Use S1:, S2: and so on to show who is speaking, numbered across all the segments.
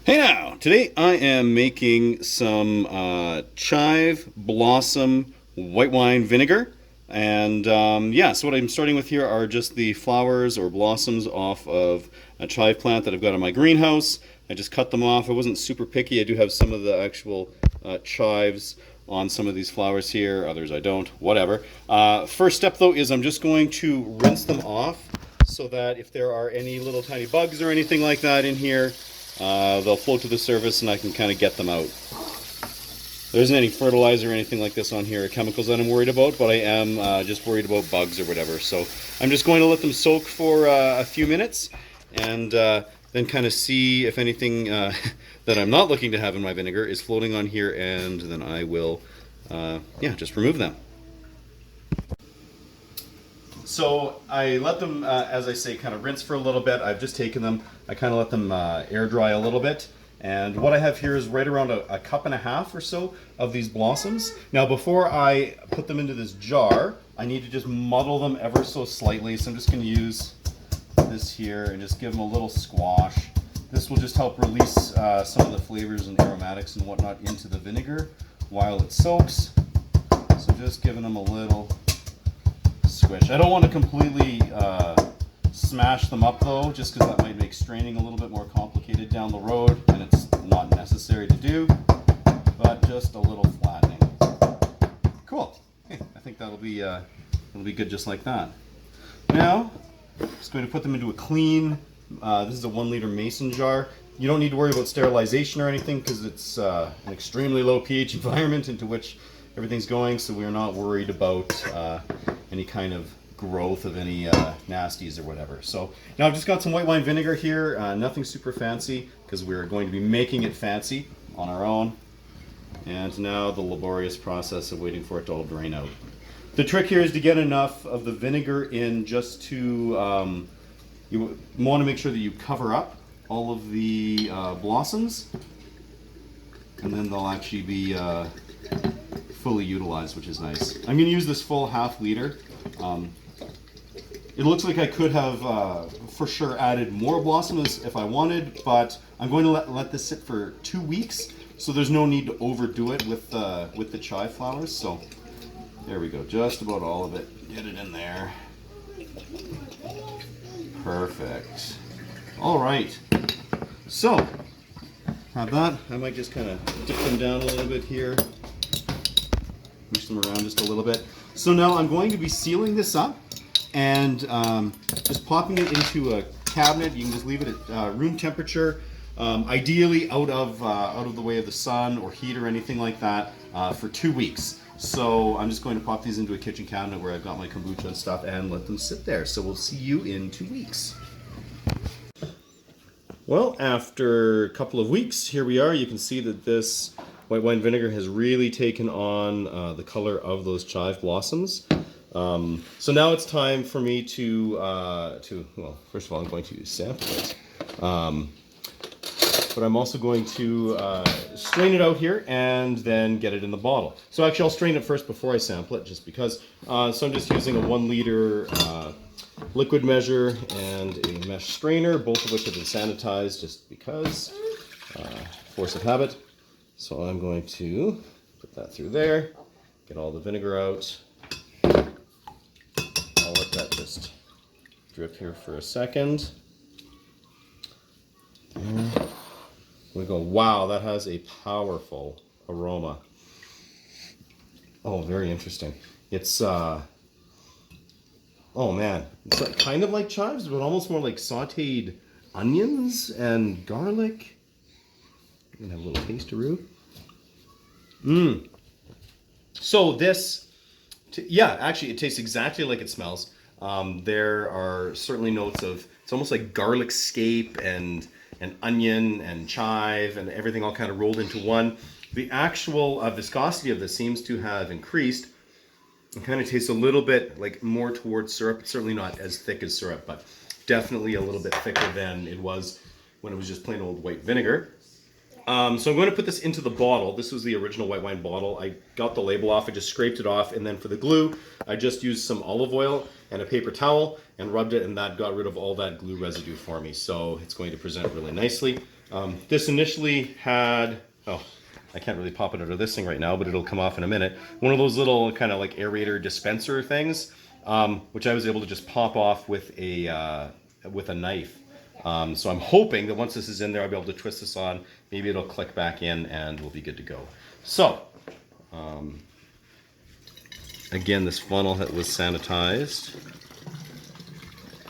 S1: Hey now! Today I am making some chive blossom white wine vinegar. And yeah, so what I'm starting with here are just the flowers or blossoms off of a chive plant that I've got in my greenhouse. I just cut them off. I wasn't super picky. I do have some of the actual chives on some of these flowers here, others I don't, whatever. First step though is I'm just going to rinse them off so that if there are any little tiny bugs or anything like that in here, they'll float to the surface and I can kind of get them out. There isn't any fertilizer or anything like this on here or chemicals that I'm worried about, but I am just worried about bugs or whatever. So I'm just going to let them soak for a few minutes and then kind of see if anything that I'm not looking to have in my vinegar is floating on here, and then I will yeah, just remove them. So I let them, as I say, kind of rinse for a little bit. I've just taken them, I kind of let them air dry a little bit. And what I have here is right around a cup and a half or so of these blossoms. Now before I put them into this jar, I need to just muddle them ever so slightly. So I'm just going to use this here and just give them a little squash. This will just help release some of the flavors and aromatics and whatnot into the vinegar while it soaks. So just giving them a little squish. I don't want to completely smash them up though, just because that might make straining a little bit more complicated down the road, and it's not necessary to do, but just a little flattening. Cool. Okay, I think it'll be good just like that. Now, I'm just going to put them into a clean, this is a 1 liter mason jar. You don't need to worry about sterilization or anything because it's an extremely low pH environment into which everything's going, so we're not worried about any kind of growth of any nasties or whatever. So now I've just got some white wine vinegar here, nothing super fancy because we're going to be making it fancy on our own. And now the laborious process of waiting for it to all drain out. The trick here is to get enough of the vinegar in just to, you want to make sure that you cover up all of the blossoms, and then they'll actually be fully utilized, which is nice. I'm going to use this full half liter. It looks like I could have for sure added more blossoms if I wanted, but I'm going to let this sit for 2 weeks, so there's no need to overdo it with the chive flowers. So there we go, just about all of it. Get it in there. Perfect. All right. So have that. I might just kind of dip them down a little bit here. Push them around just a little bit. So now I'm going to be sealing this up and just popping it into a cabinet. You can just leave it at room temperature, ideally out of the way of the sun or heat or anything like that, for 2 weeks. So I'm just going to pop these into a kitchen cabinet where I've got my kombucha and stuff and let them sit there. So we'll see you in 2 weeks. Well, after a couple of weeks, here we are. You can see that this white wine vinegar has really taken on the color of those chive blossoms. So now it's time for me to well, first of all, I'm going to sample it. But I'm also going to strain it out here and then get it in the bottle. So actually I'll strain it first before I sample it, just because. So I'm just using a 1 liter liquid measure and a mesh strainer, both of which have been sanitized just because, force of habit. So I'm going to put that through there, get all the vinegar out. I'll let that just drip here for a second. There we go. Wow, that has a powerful aroma. Oh, very interesting. It's, oh man, it's like, kind of like chives, but almost more like sauteed onions and garlic. I'm gonna have a little taste-a-roo. So this, yeah, actually it tastes exactly like it smells. There are certainly notes of, it's almost like garlic scape and onion and chive and everything all kind of rolled into one. The actual viscosity of this seems to have increased. It kind of tastes a little bit like more towards syrup. It's certainly not as thick as syrup, but definitely a little bit thicker than it was when it was just plain old white vinegar. So I'm going to put this into the bottle. This was the original white wine bottle. I got the label off, I just scraped it off, and then for the glue, I just used some olive oil and a paper towel and rubbed it, and that got rid of all that glue residue for me. So it's going to present really nicely. This initially had, oh, I can't really pop it out of this thing right now, but it'll come off in a minute. One of those little kind of like aerator dispenser things, which I was able to just pop off with a knife. So I'm hoping that once this is in there, I'll be able to twist this on. Maybe it'll click back in and we'll be good to go. So, again, this funnel was sanitized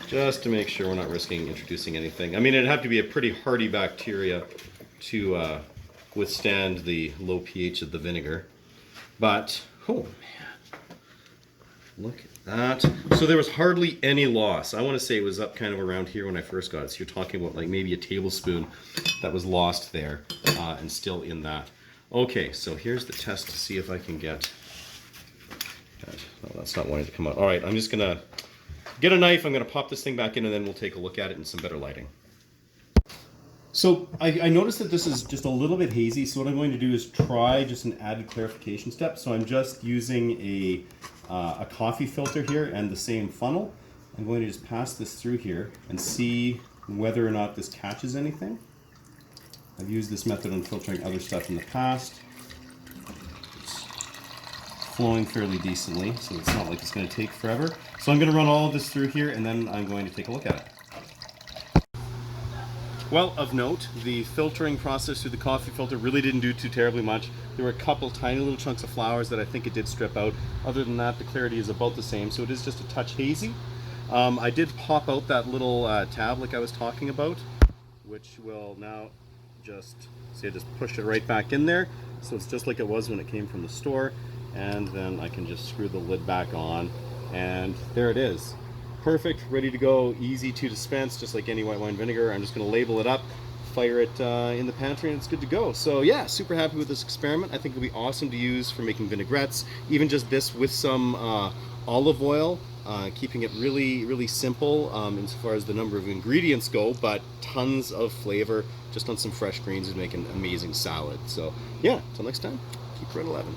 S1: just to make sure we're not risking introducing anything. I mean, it'd have to be a pretty hardy bacteria to withstand the low pH of the vinegar. But, oh man, look at that. So there was hardly any loss. I want to say it was up kind of around here when I first got it. So you're talking about like maybe a tablespoon that was lost there and still in that. Okay, so here's the test to see if I can get that. Oh, that's not wanting to come out. All right, I'm just gonna get a knife. I'm gonna pop this thing back in and then we'll take a look at it in some better lighting. So I noticed that this is just a little bit hazy, so what I'm going to do is try just an added clarification step. So I'm just using a coffee filter here and the same funnel. I'm going to just pass this through here and see whether or not this catches anything. I've used this method on filtering other stuff in the past. It's flowing fairly decently, so it's not like it's going to take forever. So I'm going to run all of this through here and then I'm going to take a look at it. Well, of note, the filtering process through the coffee filter really didn't do too terribly much. There were a couple tiny little chunks of flowers that I think it did strip out. Other than that, the clarity is about the same, so it is just a touch hazy. I did pop out that little tab like I was talking about, which will now just, see, I just pushed it right back in there. So it's just like it was when it came from the store. And then I can just screw the lid back on, and there it is. Perfect, ready to go, easy to dispense, just like any white wine vinegar. I'm just going to label it up, fire it in the pantry, and it's good to go. So yeah, super happy with this experiment. I think it'll be awesome to use for making vinaigrettes, even just this with some olive oil, keeping it really, really simple as far as the number of ingredients go, but tons of flavor just on some fresh greens and make an amazing salad. So yeah, until next time, keep it at 11.